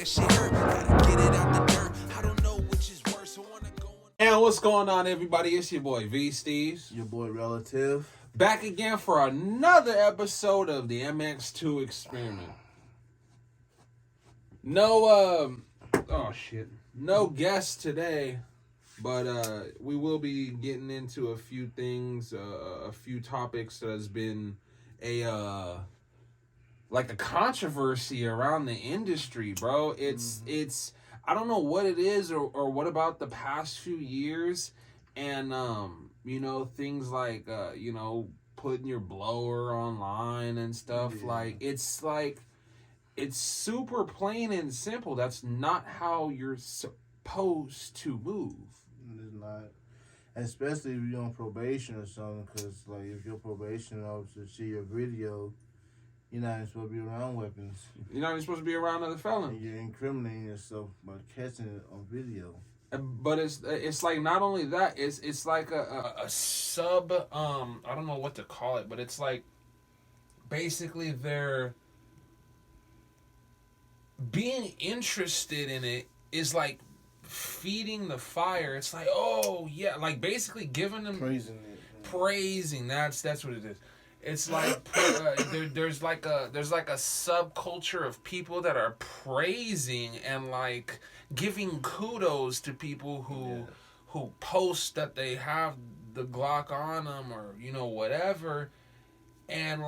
that shit hurt. Gotta get it out the dirt. I don't know which is worse. I wanna go. And what's going on, everybody? It's your boy V Steves. Your boy Relative. Back again for another episode of the Mx2 Experiment. No guest today, but we will be getting into a few things, a few topics that has been a controversy around the industry, bro. It's I don't know what it is or what about the past few years, and things like putting your blower online and stuff. Yeah. It's super plain and simple. That's not how you're supposed to move. It's not. Especially if you're on probation or something, because if your probation officer see your video, you're not even supposed to be around weapons. You're not even supposed to be around other felons. And you're incriminating yourself by catching it on video. But it's like not only that, it's like a sub I don't know what to call it, but it's like basically they're being interested in it is like feeding the fire. It's like, oh yeah, like basically giving them praising. That's what it is. It's like there's like a subculture of people that are praising and like giving kudos to people who post that they have the Glock on them or whatever, and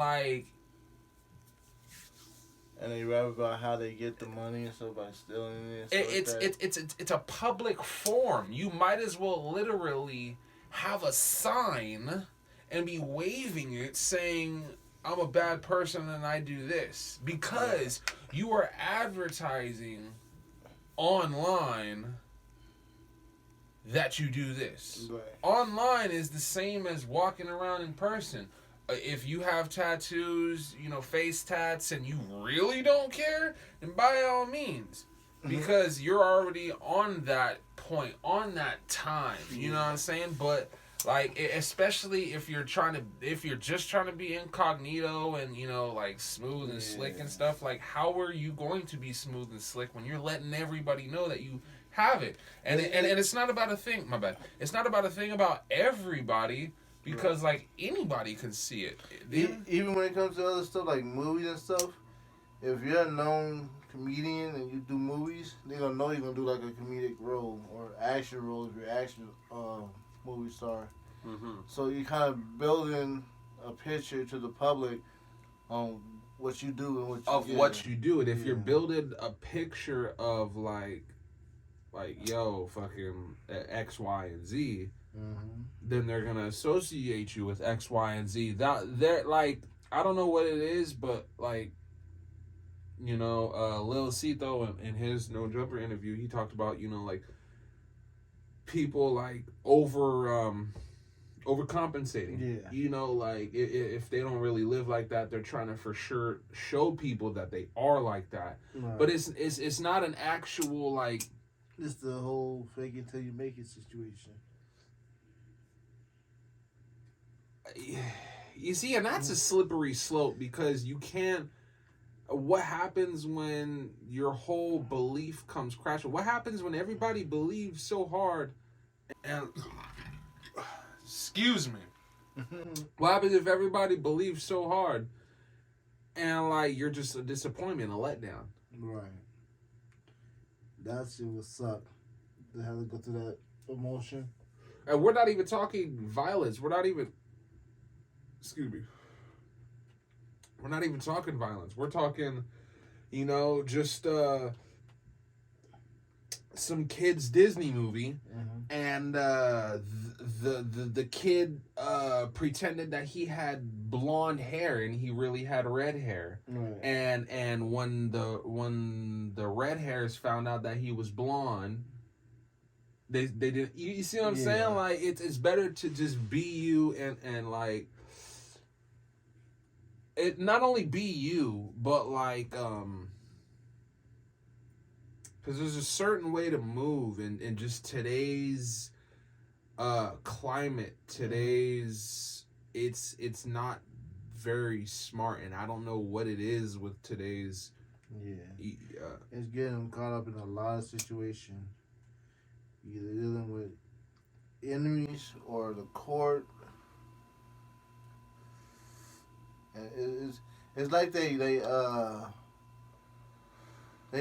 they rap about how they get the money and stuff by stealing it. It's a public forum. You might as well literally have a sign and be waving it saying, I'm a bad person and I do this. Because you are advertising online that you do this. Right. Online is the same as walking around in person. If you have tattoos, face tats, and you really don't care, then by all means. Because you're already on that point, on that time. You know what I'm saying? But especially if you're just trying to be incognito and smooth and slick and stuff, how are you going to be smooth and slick when you're letting everybody know that you have it? And it's not about a thing. My bad. It's not about a thing about everybody. Because, anybody can see it. Even when it comes to other stuff, like movies and stuff, if you're a known comedian and you do movies, they're going to know you're going to do, a comedic role or action role if you're an action movie star. Mm-hmm. So you're kind of building a picture to the public on what you do and what you do. And if you're building a picture of, fucking X, Y, and Z... Mm-hmm. Then they're gonna associate you with X, Y, and Z. That they're I don't know what it is, but Lil Cito in his No Jumper interview, he talked about people overcompensating. Yeah. If they don't really live like that, they're trying to for sure show people that they are like that. Right. But it's not an actual It's the whole fake it till you make it situation. You see, and that's a slippery slope because you can't. What happens when your whole belief comes crashing? What happens when everybody believes so hard? And excuse me. What happens if everybody believes so hard and you're just a disappointment, a letdown? Right. That shit would suck. To have to go through that emotion. And we're not even talking violence. We're not even. Excuse me. We're not even talking violence. We're talking, just some kid's Disney movie, and the kid pretended that he had blonde hair and he really had red hair, right. And when the red hairs found out that he was blonde, they did. You see what I'm saying? It's better to just be you and it not only be you, but because there's a certain way to move in just today's climate. Today's it's not very smart, and I don't know what it is with today's It's getting them caught up in a lot of situations. Either dealing with enemies or the court. And it's like they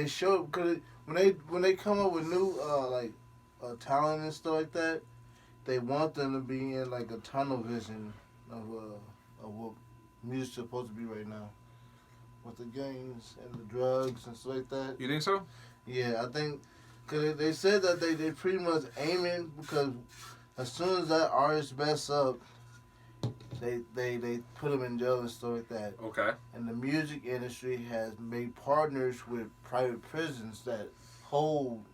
show, cause when they come up with new talent and stuff like that, they want them to be in like a tunnel vision of what music's supposed to be right now, with the gangs and the drugs and stuff like that. You think so? Yeah, I think, cause they said that they pretty much aiming, because as soon as that artist mess up, they put them in jail and stuff like that. Okay. And the music industry has made partners with private prisons that hold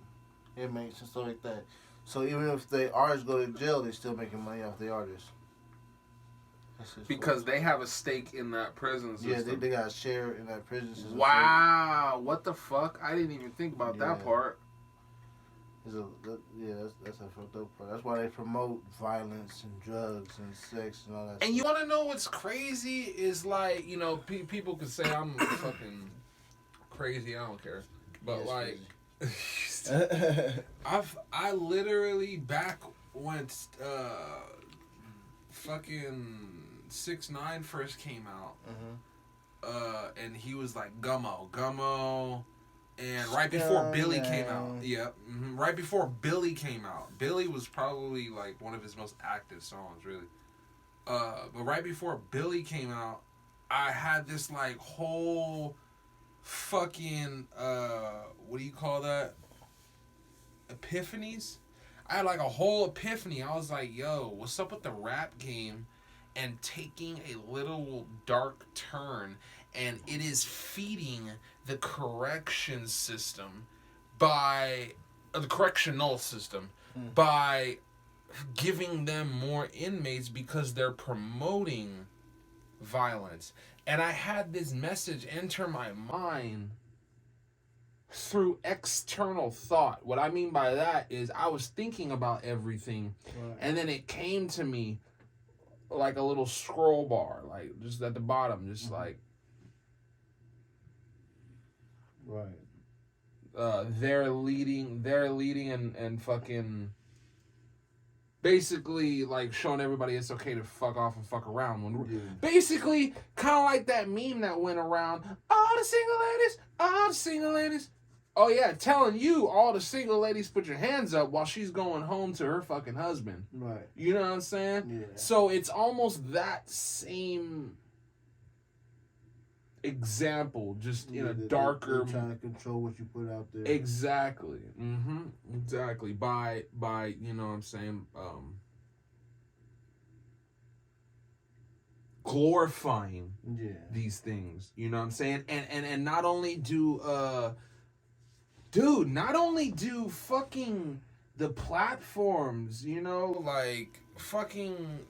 inmates and stuff like that. So even if the artists go to jail, they're still making money off the artists. Because they have a stake in that prison system. Yeah, they got a share in that prison system. Wow, what the fuck? I didn't even think about that part. That's a fucked up part. That's why they promote violence and drugs and sex and all that. And you want to know what's crazy is, like, you know, people could say I'm fucking crazy. I don't care, but I literally, back when fucking 6ix9ine first came out, and he was like Gummo. And right before Billy came out, right before Billy came out, Billy was probably like one of his most active songs, really. But right before Billy came out, I had this like whole fucking what do you call that? Epiphanies. I had like a whole epiphany. I was like, yo, what's up with the rap game and taking a little dark turn? And it is feeding the correction system by the correctional system by giving them more inmates because they're promoting violence. And I had this message enter my mind through external thought. What I mean by that is I was thinking about everything, and then it came to me like a little scroll bar, like just at the bottom, just like, they're leading and fucking basically like showing everybody it's okay to fuck off and fuck around. Basically, kind of like that meme that went around, all the single ladies. Oh yeah, telling you all the single ladies put your hands up while she's going home to her fucking husband. Right. You know what I'm saying? Yeah. So it's almost that same example, just in a darker. They're trying to control what you put out there. Exactly. Exactly. By you know what I'm saying, glorifying these things. You know what I'm saying? And not only do not only do fucking the platforms, you know, like fucking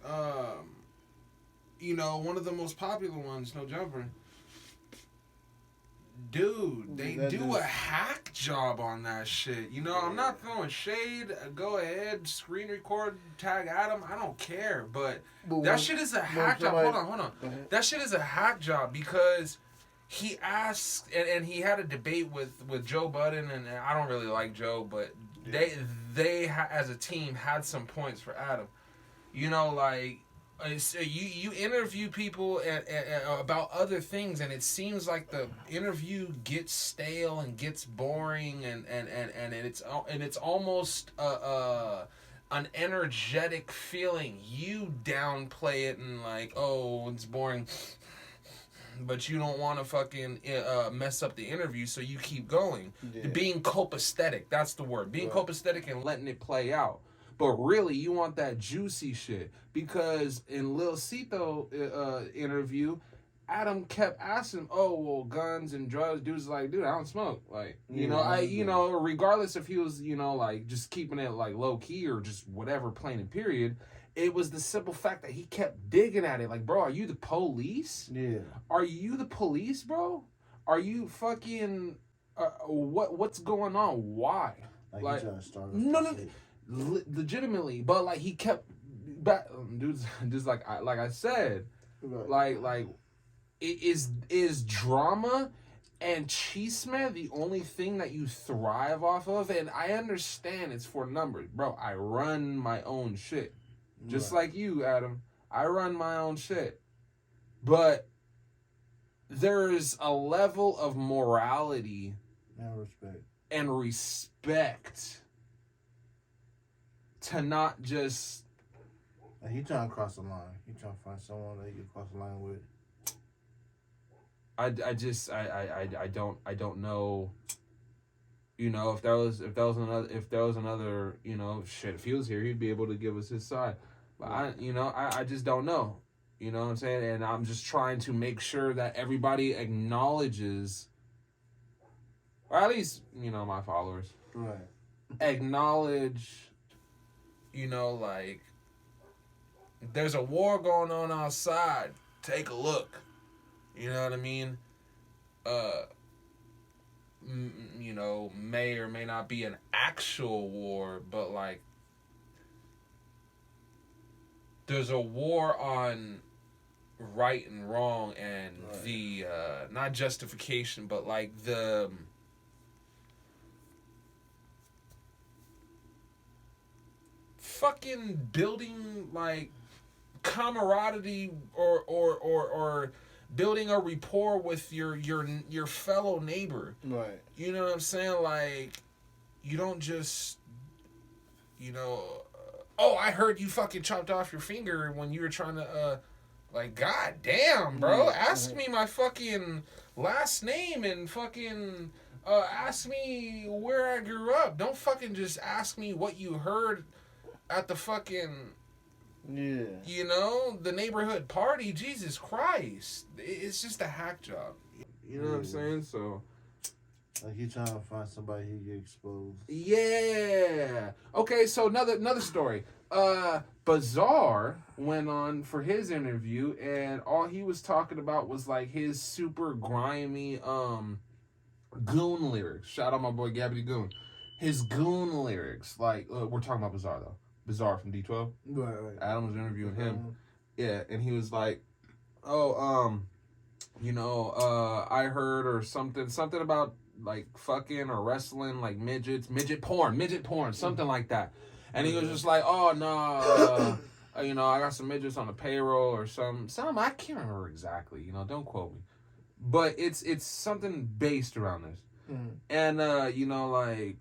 you know, one of the most popular ones, No Jumper. Dude, they do a hack job on that shit. You know, I'm not throwing shade. Go ahead, screen record, tag Adam. I don't care. But that shit is a hack job. Hold on. That shit is a hack job because he asked, and he had a debate with Joe Budden, and I don't really like Joe, but they as a team had some points for Adam. You know, like, you interview people about other things, and it seems like the interview gets stale and gets boring, and it's almost an energetic feeling. You downplay it and like, oh, it's boring, but you don't want to fucking mess up the interview, so you keep going. Being copacetic, that's the word. Being copacetic and letting it play out. But really, you want that juicy shit. Because in Lil Cito interview, Adam kept asking, oh, well, guns and drugs. Dude's like, dude, I don't smoke. Like, you know, regardless if he was, you know, like, just keeping it, like, low-key or just whatever, plain and period, it was the simple fact that he kept digging at it. Like, bro, are you the police? Yeah. Are you the police, bro? Are you fucking... what's going on? Why? Like you trying to start no. Legitimately, but like he kept back, dudes. Just like I said, like it is drama And chisme, the only thing that you thrive off of, and I understand it's for numbers. Bro, I run my own shit. Just like you, Adam. I run my own shit. But there's a level of morality and respect to not just... He trying to cross the line. He trying to find someone that he can cross the line with. I don't know, you know, if there was another, you know, shit, if he was here, he'd be able to give us his side. But I just don't know. You know what I'm saying? And I'm just trying to make sure that everybody acknowledges, or at least, you know, my followers. Right. Acknowledge, you know, like, there's a war going on outside. Take a look. You know what I mean? You know, may or may not be an actual war, but like, there's a war on right and wrong and the, not justification, but like the fucking building like camaraderie or building a rapport with your fellow neighbor. Right. You know what I'm saying? Like, you don't just, you know, oh, I heard you fucking chopped off your finger when you were trying to, like, god damn, bro. Ask me my fucking last name and fucking, ask me where I grew up. Don't fucking just ask me what you heard at the fucking... Yeah. You know, the neighborhood party, Jesus Christ. It's just a hack job. You know what I'm saying? So, like, he trying to find somebody who get exposed. Yeah. Okay, so another story. Bazaar went on for his interview, and all he was talking about was like his super grimy goon lyrics. Shout out my boy Gabby Goon. His goon lyrics. Like, we're talking about Bazaar though. Bizarre from D12. Right. Adam was interviewing him. Yeah, and he was like, oh, you know, I heard or something about like fucking or wrestling like midget porn, something like that. And he was just like, oh no, you know, I got some midgets on the payroll or some I can't remember exactly, you know, don't quote me. But it's something based around this. And you know, like,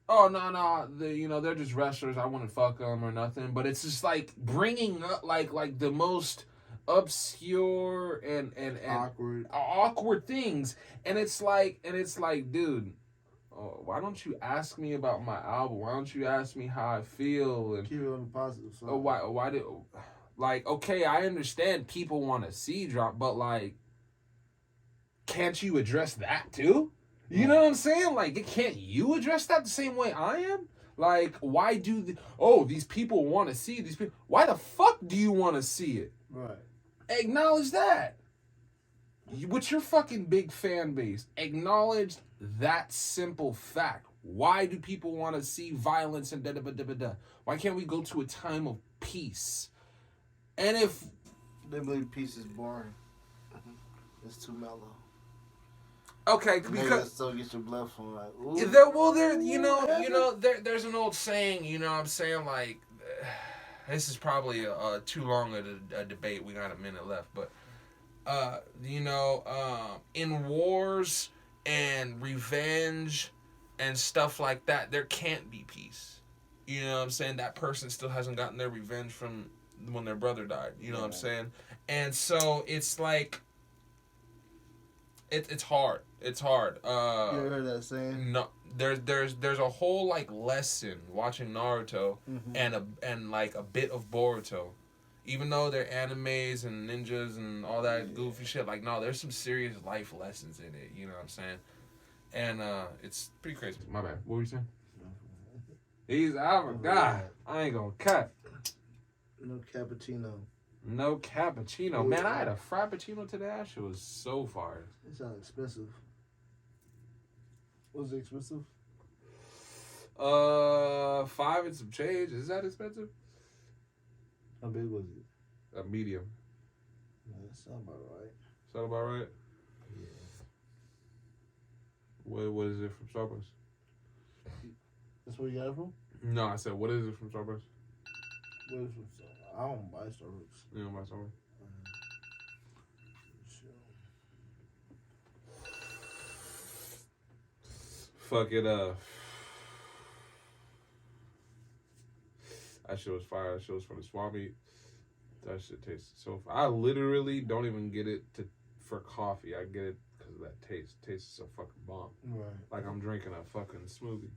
oh no, you know, they're just wrestlers. I wouldn't fuck them or nothing. But it's just like bringing up like the most obscure and awkward things, and it's like, dude, why don't you ask me about my album? Why don't you ask me how I feel? And keep it on the positive side. Why did, like, okay, I understand people want to see drop, but like, can't you address that too? You know what I'm saying? Like, can't you address that the same way I am? Like, why do these people want to see these people? Why the fuck do you want to see it? Right. Acknowledge that. With your fucking big fan base, acknowledge that simple fact. Why do people want to see violence and da-da-da-da-da? Why can't we go to a time of peace? And if... They believe peace is boring. It's too mellow. Okay, maybe because... still get your blood flowing like, ooh. There's an old saying, you know what I'm saying, like... This is probably too long a debate. We got a minute left, but... in wars and revenge and stuff like that, there can't be peace. You know what I'm saying? That person still hasn't gotten their revenge from when their brother died. You know what I'm saying? And so it's like, it's hard. It's hard. You ever heard that saying? No. There's a whole like lesson watching Naruto and like a bit of Boruto. Even though they're animes and ninjas and all that goofy shit, like, no, there's some serious life lessons in it, you know what I'm saying? And it's pretty crazy. My bad. What were you saying? I forgot. I ain't gonna cut. No cappuccino. No cappuccino. Man, I had a frappuccino today. That shit was so fire. It sounds expensive. Was it expensive? 5 and some change. Is that expensive? How big was it? A medium. Yeah, that sounds about right. Sound about right? Yeah. What is it from Starbucks? That's where you got it from? No, I said, what is it from Starbucks? What is it from? I don't buy Starbucks. You don't buy Starbucks? Fuck it up. That shit was fire. That shit was from the swap meet. That shit tasted so fire. I literally don't even get it for coffee. I get it because of that taste. It tastes so fucking bomb. Right. Like I'm drinking a fucking smoothie.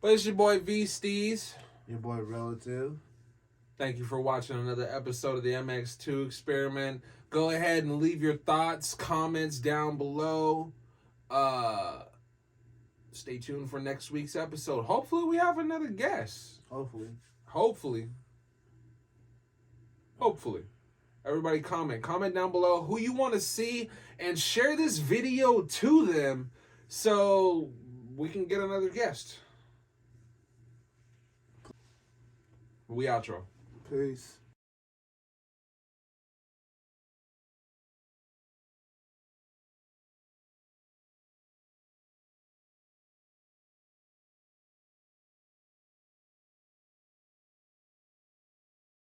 But it's your boy V Steez. Your boy Relative. Thank you for watching another episode of the Mx2 Experiment. Go ahead and leave your thoughts, comments down below. Stay tuned for next week's episode. Hopefully we have another guest. Hopefully. Everybody comment down below who you want to see and share this video to them so we can get another guest. We outro. Peace.